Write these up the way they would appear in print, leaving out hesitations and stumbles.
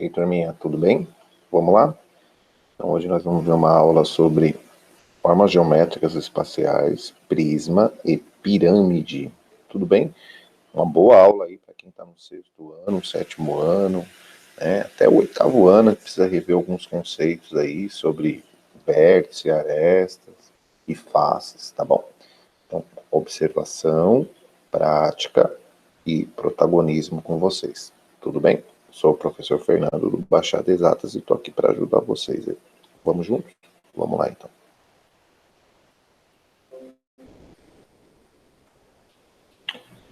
E aí, turminha, tudo bem? Vamos lá? Então, hoje nós vamos ver uma aula sobre formas geométricas espaciais, prisma e pirâmide. Tudo bem? Uma boa aula aí para quem está no sexto ano, sétimo ano, né? Até o oitavo ano, precisa rever alguns conceitos aí sobre vértice, arestas e faces, tá bom? Então, observação, prática e protagonismo com vocês. Tudo bem? Sou o professor Fernando do Baixada Exatas e estou aqui para ajudar vocês. Vamos juntos? Vamos lá, então.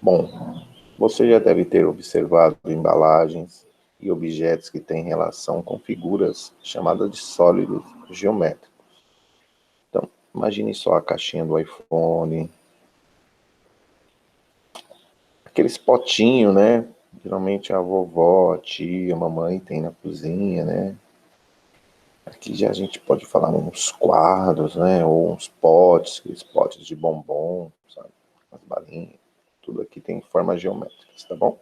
Bom, você já deve ter observado embalagens e objetos que têm relação com figuras chamadas de sólidos geométricos. Então, imagine só a caixinha do iPhone, aqueles potinhos, né? Geralmente a vovó, a tia, a mamãe tem na cozinha, né? Aqui já a gente pode falar uns quadros, né? Ou uns potes, aqueles potes de bombom, sabe? As balinhas. Tudo aqui tem formas geométricas, tá bom?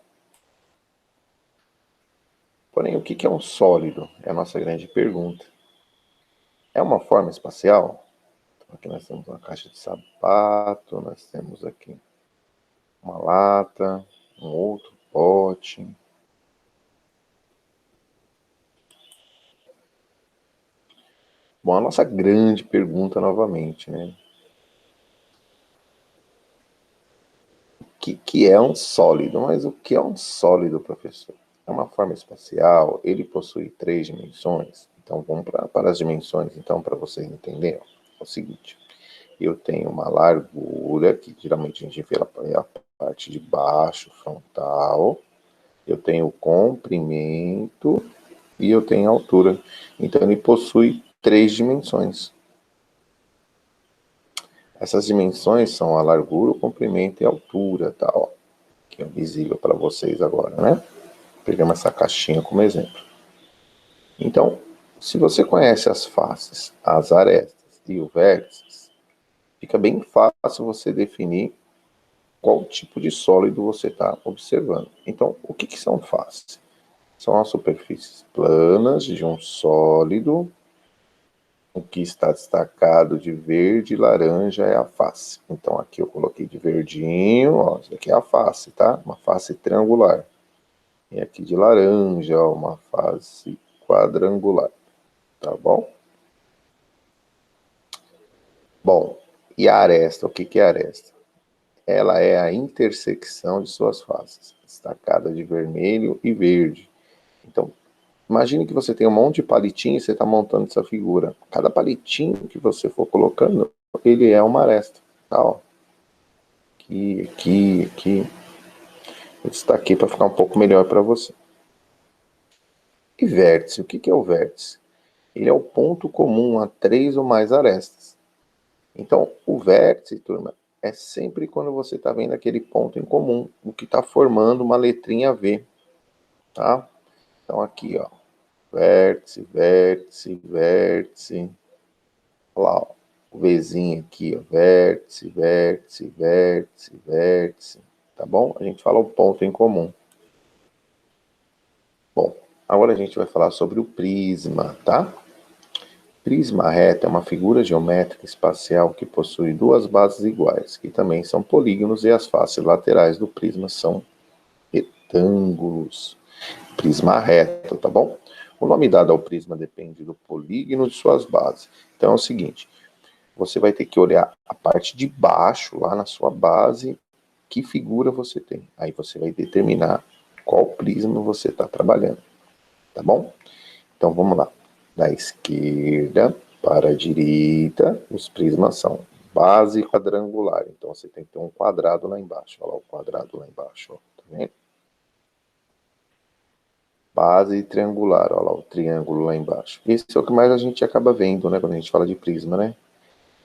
Porém, o que é um sólido? É a nossa grande pergunta. É uma forma espacial? Então, aqui nós temos uma caixa de sapato, nós temos aqui uma lata, um outro pote. Bom, a nossa grande pergunta novamente, né? Que é um sólido? Mas o que é um sólido, professor? É uma forma espacial, ele possui 3 dimensões. Então, vamos para as dimensões, então, para vocês entenderem. É o seguinte, eu tenho uma largura, que geralmente a gente vê a parte de baixo, frontal. Eu tenho o comprimento e eu tenho a altura. Então, ele possui 3 dimensões. Essas dimensões são a largura, o comprimento e a altura, tá? Ó, que é visível para vocês agora, né? Pegamos essa caixinha como exemplo. Então, se você conhece as faces, as arestas e o vértice, fica bem fácil você definir qual tipo de sólido você está observando. Então, o que são faces? São as superfícies planas de um sólido. O que está destacado de verde e laranja é a face. Então, aqui eu coloquei de verdinho, ó, isso aqui é a face, tá? Uma face triangular. E aqui de laranja, ó, uma face quadrangular. Tá bom? Bom, e a aresta? O que é a aresta? Ela é a intersecção de suas faces, destacada de vermelho e verde. Então, imagine que você tem um monte de palitinho e você está montando essa figura. Cada palitinho que você for colocando, ele é uma aresta. Tá, ó. Aqui. Eu destaquei para ficar um pouco melhor para você. E vértice? O que é o vértice? Ele é o ponto comum a 3 ou mais arestas. Então, o vértice, turma, é sempre quando você está vendo aquele ponto em comum, o que está formando uma letrinha V, tá? Então, aqui, ó, vértice, vértice, vértice. Olha lá, ó, o Vzinho aqui, ó, vértice, vértice, vértice, vértice, tá bom? A gente fala o ponto em comum. Bom, agora a gente vai falar sobre o prisma, tá? Prisma reto é uma figura geométrica espacial que possui duas bases iguais, que também são polígonos, e as faces laterais do prisma são retângulos. Prisma reto, tá bom? O nome dado ao prisma depende do polígono de suas bases. Então é o seguinte, você vai ter que olhar a parte de baixo, lá na sua base, que figura você tem. Aí você vai determinar qual prisma você está trabalhando, tá bom? Então vamos lá. Da esquerda para a direita, os prismas são base quadrangular. Então você tem que ter um quadrado lá embaixo. Olha lá o quadrado lá embaixo. Ó. Tá vendo? Base triangular. Olha lá o triângulo lá embaixo. Esse é o que mais a gente acaba vendo, né? Quando a gente fala de prisma, né?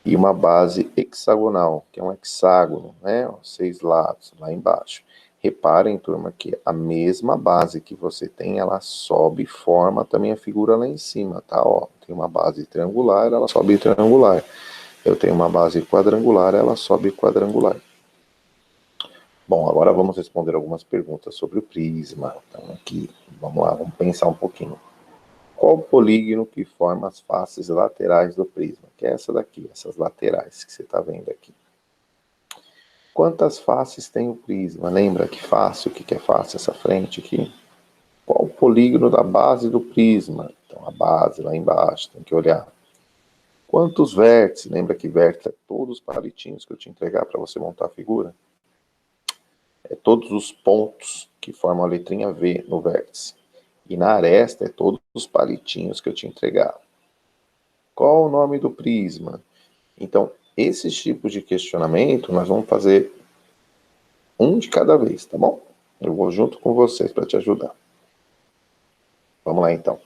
E uma base hexagonal, que é um hexágono, né? Ó, 6 lados lá embaixo. Reparem, turma, que a mesma base que você tem, ela sobe e forma também a figura lá em cima, tá? Ó, tem uma base triangular, ela sobe triangular. Eu tenho uma base quadrangular, ela sobe quadrangular. Bom, agora vamos responder algumas perguntas sobre o prisma. Então, aqui, vamos lá, vamos pensar um pouquinho. Qual o polígono que forma as faces laterais do prisma? Que é essa daqui, essas laterais que você está vendo aqui. Quantas faces tem o prisma? Lembra que face, o que é face? Essa frente aqui. Qual o polígono da base do prisma? Então, a base lá embaixo, tem que olhar. Quantos vértices? Lembra que vértice é todos os palitinhos que eu te entregar para você montar a figura? É todos os pontos que formam a letrinha V no vértice. E na aresta é todos os palitinhos que eu te entregar. Qual o nome do prisma? Então, esses tipos de questionamento, nós vamos fazer um de cada vez, tá bom? Eu vou junto com vocês para te ajudar. Vamos lá, então.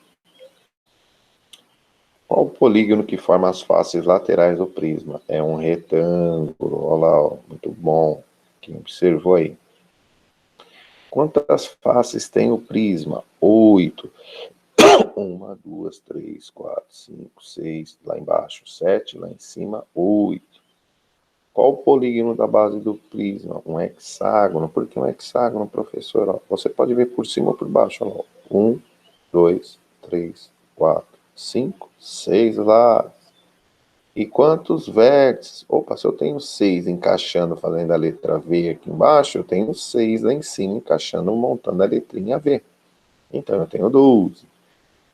Qual o polígono que forma as faces laterais do prisma? É um retângulo. Olha lá, ó, muito bom. Quem observou aí? Quantas faces tem o prisma? 8. 1, 2, 3, 4, 5, 6. Lá embaixo, 7. Lá em cima, 8. Qual o polígono da base do prisma? Um hexágono. Por que um hexágono, professor? Ó, você pode ver por cima ou por baixo. Ó. 1, 2, 3, 4, 5, 6 lados. E quantos vértices? Opa, se eu tenho 6 encaixando, fazendo a letra V aqui embaixo, eu tenho 6 lá em cima encaixando, montando a letrinha V. Então eu tenho 12.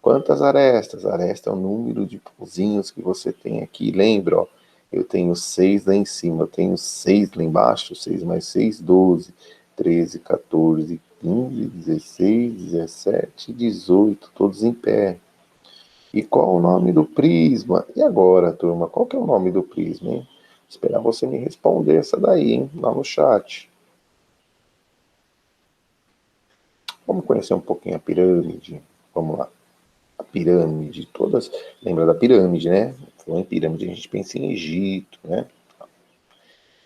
Quantas arestas? Aresta é o número de pauzinhos que você tem aqui. Lembra, ó, eu tenho 6 lá em cima, eu tenho 6 lá embaixo, 6 mais 6, 12, 13, 14, 15, 16, 17, 18, todos em pé. E qual o nome do prisma? E agora, turma, qual que é o nome do prisma, hein? Esperar você me responder essa daí, hein? Lá no chat. Vamos conhecer um pouquinho a pirâmide. Vamos lá. A pirâmide, todas. Lembra da pirâmide, né? Falou em pirâmide, a gente pensa em Egito, né?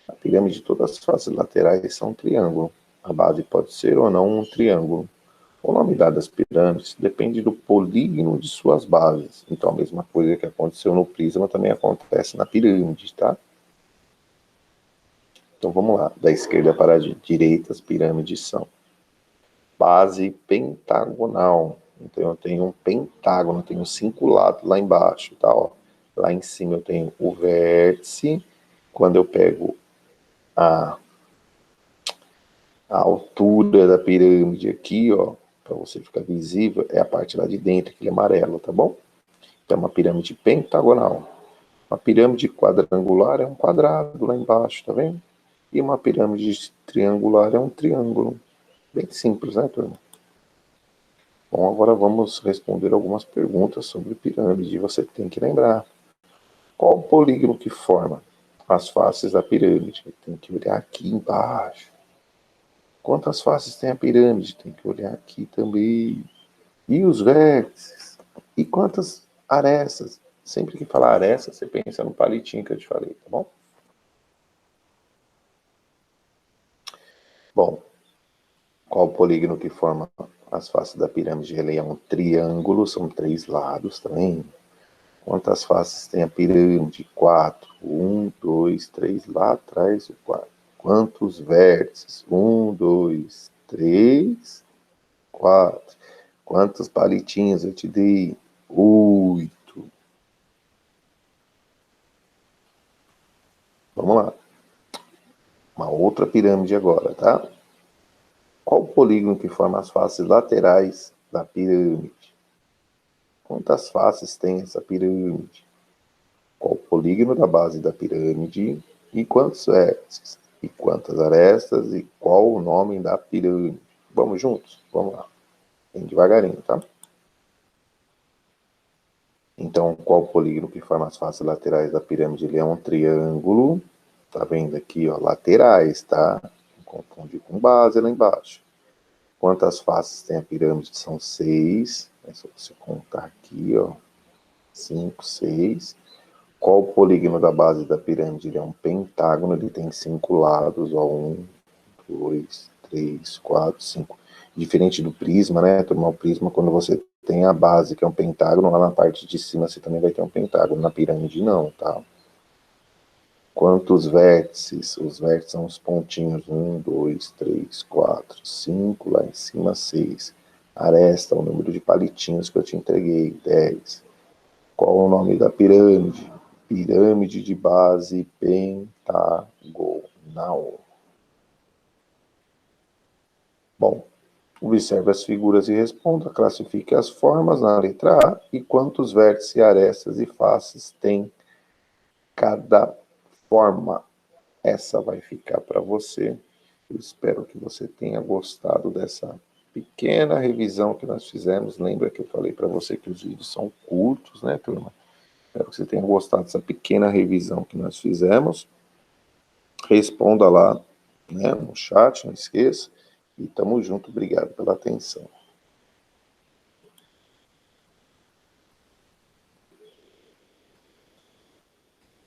A pirâmide, todas as faces laterais são um triângulo. A base pode ser ou não um triângulo. O nome dado às pirâmides depende do polígono de suas bases. Então, a mesma coisa que aconteceu no prisma também acontece na pirâmide, tá? Então, vamos lá. Da esquerda para a direita, as pirâmides são base pentagonal. Então, eu tenho um pentágono, tenho 5 lados lá embaixo, tá? Ó. Lá em cima eu tenho o vértice. Quando eu pego a altura da pirâmide aqui, ó, para você ficar visível, é a parte lá de dentro, aquele amarelo, tá bom? Então, é uma pirâmide pentagonal. Uma pirâmide quadrangular é um quadrado lá embaixo, tá vendo? E uma pirâmide triangular é um triângulo. Bem simples, né, turma? Bom, agora vamos responder algumas perguntas sobre pirâmide. Você tem que lembrar. Qual o polígono que forma as faces da pirâmide? Tem que olhar aqui embaixo. Quantas faces tem a pirâmide? Tem que olhar aqui também. E os vértices? E quantas arestas? Sempre que falar aresta, você pensa no palitinho que eu te falei, tá bom? Bom, qual o polígono que forma as faces da pirâmide? Ele é um triângulo, são 3 lados também. Quantas faces tem a pirâmide? 4. 1, 2, 3. Lá atrás, o 4. Quantos vértices? 1, 2, 3, 4. Quantos palitinhos eu te dei? 8. Vamos lá. Uma outra pirâmide agora, tá? Qual o polígono que forma as faces laterais da pirâmide? Quantas faces tem essa pirâmide? Qual o polígono da base da pirâmide? E quantos vértices? E quantas arestas? E qual o nome da pirâmide? Vamos juntos? Vamos lá. Bem devagarinho, tá? Então, qual o polígono que forma as faces laterais da pirâmide? Ele é um triângulo. Tá vendo aqui, ó? Laterais, tá? Não confunde com base lá embaixo. Quantas faces tem a pirâmide? São 6. É só você contar aqui, ó. 5, 6. Qual o polígono da base da pirâmide? Ele é um pentágono, ele tem 5 lados, ó. 1, 2, 3, 4, 5. Diferente do prisma, né, turma? O prisma, quando você tem a base, que é um pentágono, lá na parte de cima você também vai ter um pentágono. Na pirâmide, não, tá? Quantos vértices? Os vértices são os pontinhos. 1, 2, 3, 4, 5, lá em cima 6. Aresta, o número de palitinhos que eu te entreguei, 10. Qual o nome da pirâmide? Pirâmide de base pentagonal. Bom, observe as figuras e responda. Classifique as formas na letra A e quantos vértices, arestas e faces tem cada forma. Essa vai ficar para você. Eu espero que você tenha gostado dessa pequena revisão que nós fizemos. Lembra que eu falei para você que os vídeos são curtos, né, turma? Espero que você tenha gostado dessa pequena revisão que nós fizemos. Responda lá, né, no chat, não esqueça. E tamo junto. Obrigado pela atenção.